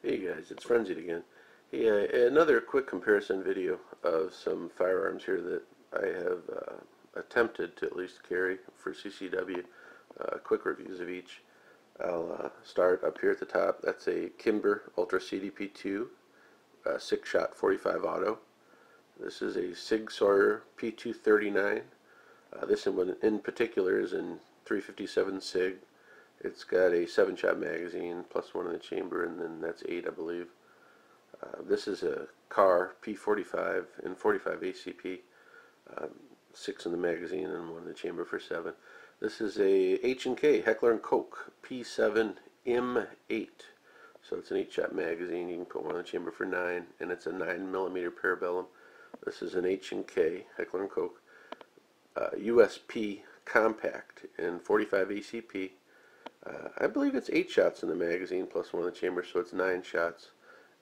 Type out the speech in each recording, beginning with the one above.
Hey guys, it's Frenzied again. Hey, another quick comparison video of some firearms here that I have attempted to at least carry for CCW. Quick reviews of each. I'll start up here at the top. That's a Kimber Ultra CDP2 6-shot 45 auto. This is a Sig Sauer P239. This one in particular is in 357 Sig. It's got a 7-shot magazine plus one in the chamber, and then that's 8, I believe. This is a Kahr P45 and 45 ACP, 6 in the magazine and 1 in the chamber for 7. This is a H&K Heckler & Koch P7 M8. So it's an 8-shot magazine. You can put one in the chamber for 9, and it's a 9mm parabellum. This is an H&K Heckler & Koch USP Compact in 45 ACP. I believe it's 8 shots in the magazine plus one in the chamber, so it's 9 shots.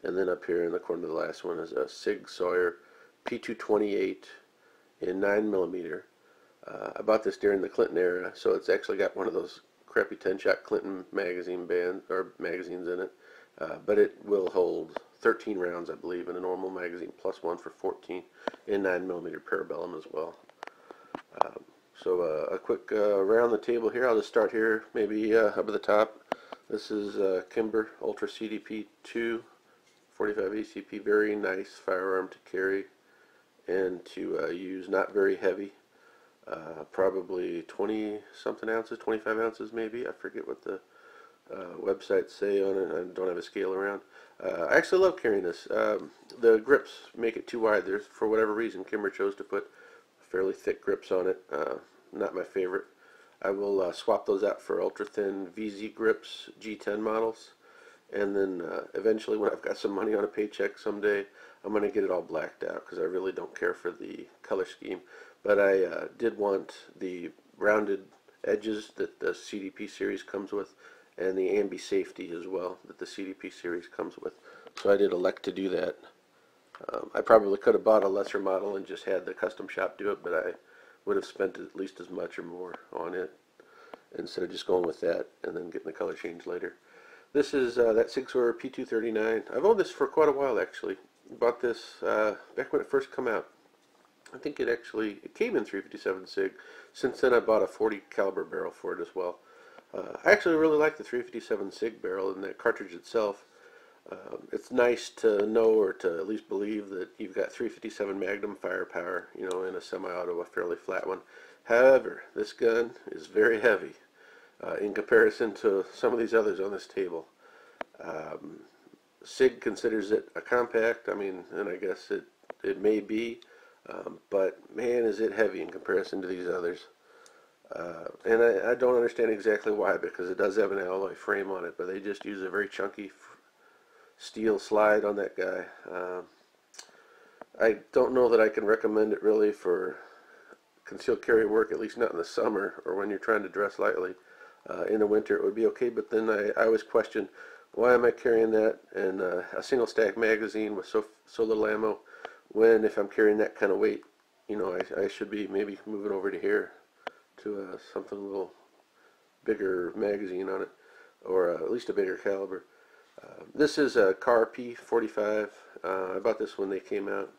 And then up here in the corner of the last one is a Sig Sauer P228 in 9mm. I bought this during the Clinton era, so it's actually got one of those crappy 10-shot Clinton magazine magazines in it. But it will hold 13 rounds, I believe, in a normal magazine plus one for 14 in 9mm parabellum as well. So a quick around the table here. I'll just start here, maybe up at the top. This is Kimber Ultra CDP 2 45 ACP. Very nice firearm to carry and to use. Not very heavy. Probably 20 something ounces, 25 ounces maybe. I forget what the websites say on it. I don't have a scale around. I actually love carrying this. The grips make it too wide. There's, for whatever reason, Kimber chose to put fairly thick grips on it. Not my favorite. I will swap those out for ultra thin VZ grips, G10 models, and then eventually when I've got some money on a paycheck someday, I'm going to get it all blacked out because I really don't care for the color scheme. But I did want the rounded edges that the CDP series comes with, and the ambi safety as well that the CDP series comes with. So I did elect to do that. I probably could have bought a lesser model and just had the custom shop do it, but I would have spent at least as much or more on it instead of just going with that and then getting the color change later. This is that Sig Sauer P239. I've owned this for quite a while actually. Bought this back when it first came out. I think it came in 357 Sig. Since then I bought a 40 caliber barrel for it as well. I actually really like the 357 Sig barrel and that cartridge itself. It's nice to know or to at least believe that you've got 357 Magnum firepower, you know, in a semi-auto, a fairly flat one. However, this gun is very heavy in comparison to some of these others on this table. Sig considers it a compact. I mean, and I guess it may be, but man, is it heavy in comparison to these others. And I don't understand exactly why, because it does have an alloy frame on it, but they just use a very chunky steel slide on that guy. I don't know that I can recommend it really for concealed carry work, at least not in the summer or when you're trying to dress lightly. In the winter it would be okay, but then I always question, why am I carrying that in a single stack magazine with so little ammo, when if I'm carrying that kind of weight, you know, I should be maybe moving over to here to something a little bigger magazine on it, or at least a bigger caliber. This is a Kahr P45. I bought this when they came out.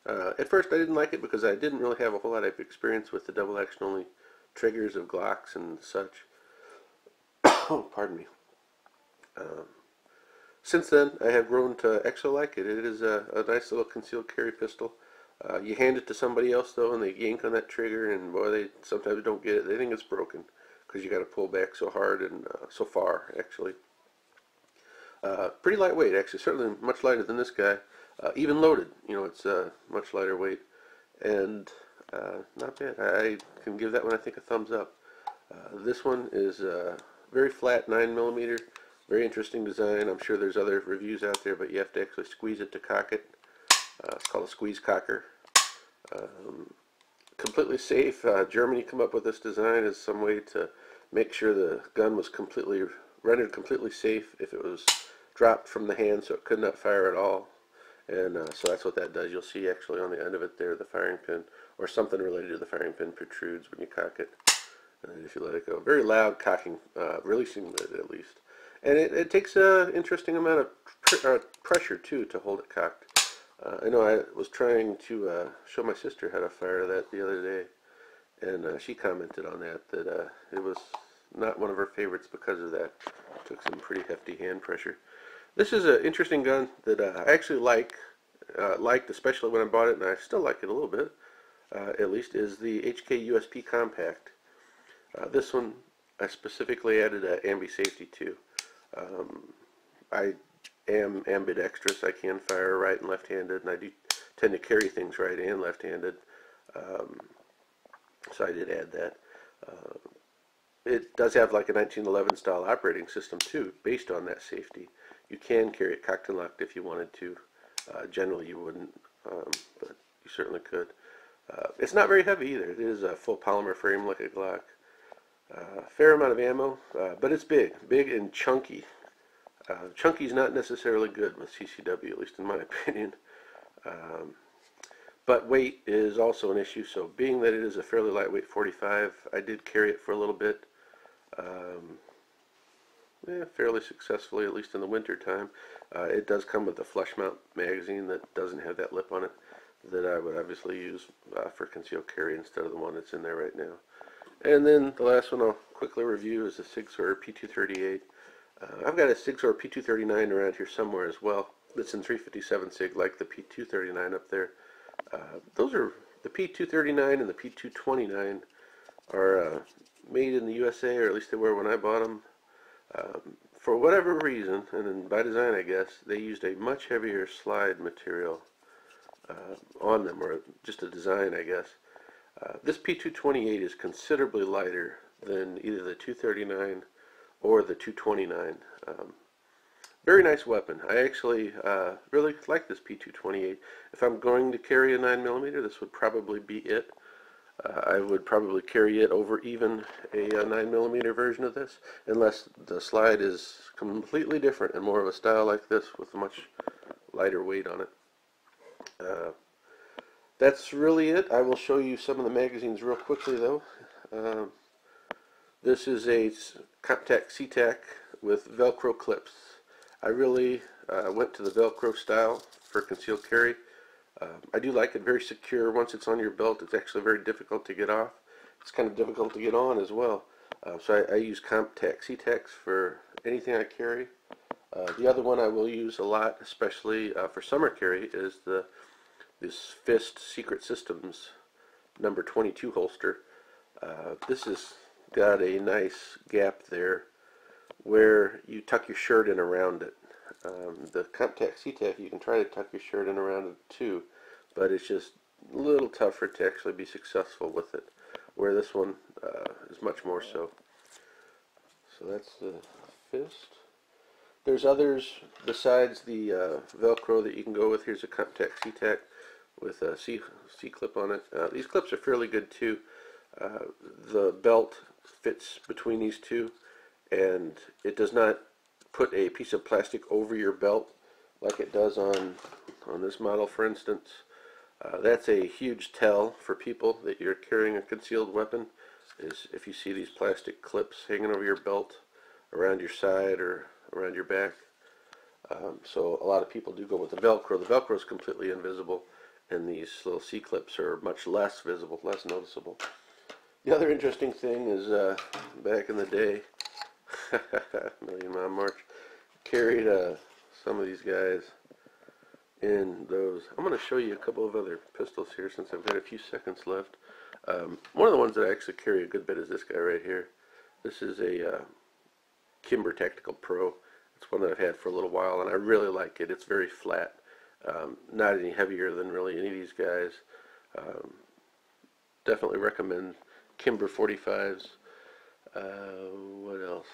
At first I didn't like it because I didn't really have a whole lot of experience with the double action only triggers of Glocks and such. Pardon me. Since then I have grown to actually like it. It is a nice little concealed carry pistol. You hand it to somebody else though and they yank on that trigger, and boy, they sometimes don't get it. They think it's broken because you got to pull back so hard and so far actually. Pretty lightweight, actually, certainly much lighter than this guy. Even loaded, you know, it's much lighter weight, and not bad. I can give that one, I think, a thumbs up. This one is very flat, 9mm, very interesting design. I'm sure there's other reviews out there, but you have to actually squeeze it to cock it. It's called a squeeze cocker. Completely safe. Germany come up with this design as some way to make sure the gun was rendered completely safe if it was dropped from the hand, so it could not fire at all. And so that's what that does. You'll see actually on the end of it there, the firing pin, or something related to the firing pin, protrudes when you cock it. And if you let it go. Very loud cocking, releasing it at least. And it takes an interesting amount of pressure too to hold it cocked. I know I was trying to show my sister how to fire that the other day, and she commented on that it was not one of her favorites because of that. It took some pretty hefty hand pressure. This is an interesting gun that I actually liked, especially when I bought it, and I still like it a little bit, at least, is the HK USP Compact. This one I specifically added ambi safety to. I am ambidextrous. I can fire right and left-handed, and I do tend to carry things right and left-handed. So I did add that. It does have like a 1911 style operating system too, based on that safety. You can carry it cocked and locked if you wanted to. Generally you wouldn't, but you certainly could. It's not very heavy either. It is a full polymer frame like a Glock. Fair amount of ammo, but it's big and chunky. Chunky is not necessarily good with CCW, at least in my opinion. But weight is also an issue, so being that it is a fairly lightweight 45, I did carry it for a little bit, fairly successfully, at least in the winter time. It does come with a flush mount magazine that doesn't have that lip on it, that I would obviously use for concealed carry instead of the one that's in there right now. And then the last one I'll quickly review is the Sig Sauer P238. I've got a Sig Sauer P239 around here somewhere as well. It's in 357 Sig, like the P239 up there. Those are the P239 and the P229 are made in the USA, or at least they were when I bought them. For whatever reason, and by design I guess, they used a much heavier slide material on them, or just a design I guess. This P228 is considerably lighter than either the 239 or the 229. Very nice weapon. I actually really like this P228. If I'm going to carry a 9mm, this would probably be it. I would probably carry it over even a 9mm version of this, unless the slide is completely different and more of a style like this with a much lighter weight on it. That's really it. I will show you some of the magazines real quickly though. This is a Comptac C-Tac with Velcro clips. I really went to the Velcro style for concealed carry. I do like it, very secure. Once it's on your belt, it's actually very difficult to get off. It's kind of difficult to get on as well. So I use Comptac C-Tacs for anything I carry. The other one I will use a lot, especially for summer carry, is this Fist Secret Systems number 22 holster. This has got a nice gap there where you tuck your shirt in around it. The Comptac C-Tac, you can try to tuck your shirt in around it too, but it's just a little tougher to actually be successful with it, where this one is much more so. So that's the Fist. There's others besides the Velcro that you can go with. Here's a Comptac C-Tac with a C-clip on it. These clips are fairly good too. The belt fits between these two, and it does not put a piece of plastic over your belt like it does on this model, for instance. That's a huge tell for people that you're carrying a concealed weapon, is if you see these plastic clips hanging over your belt, around your side or around your back. So a lot of people do go with the Velcro. The Velcro is completely invisible, and these little C-clips are much less visible, less noticeable. The other interesting thing is back in the day, Million Mile March, carried some of these guys in those. I'm going to show you a couple of other pistols here since I've got a few seconds left. One of the ones that I actually carry a good bit is this guy right here. This is a Kimber Tactical Pro. It's one that I've had for a little while, and I really like it. It's very flat. Not any heavier than really any of these guys. Definitely recommend Kimber 45s. What else?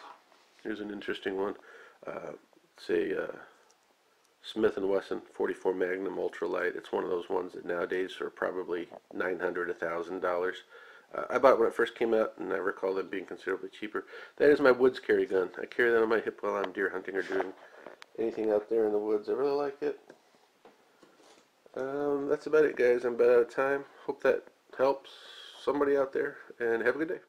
Here's an interesting one. It's a Smith & Wesson 44 Magnum Ultralight. It's one of those ones that nowadays are probably $900, $1,000. I bought it when it first came out, and I recall them being considerably cheaper. That is my woods carry gun. I carry that on my hip while I'm deer hunting or doing anything out there in the woods. I really like it. That's about it, guys. I'm about out of time. Hope that helps somebody out there, and have a good day.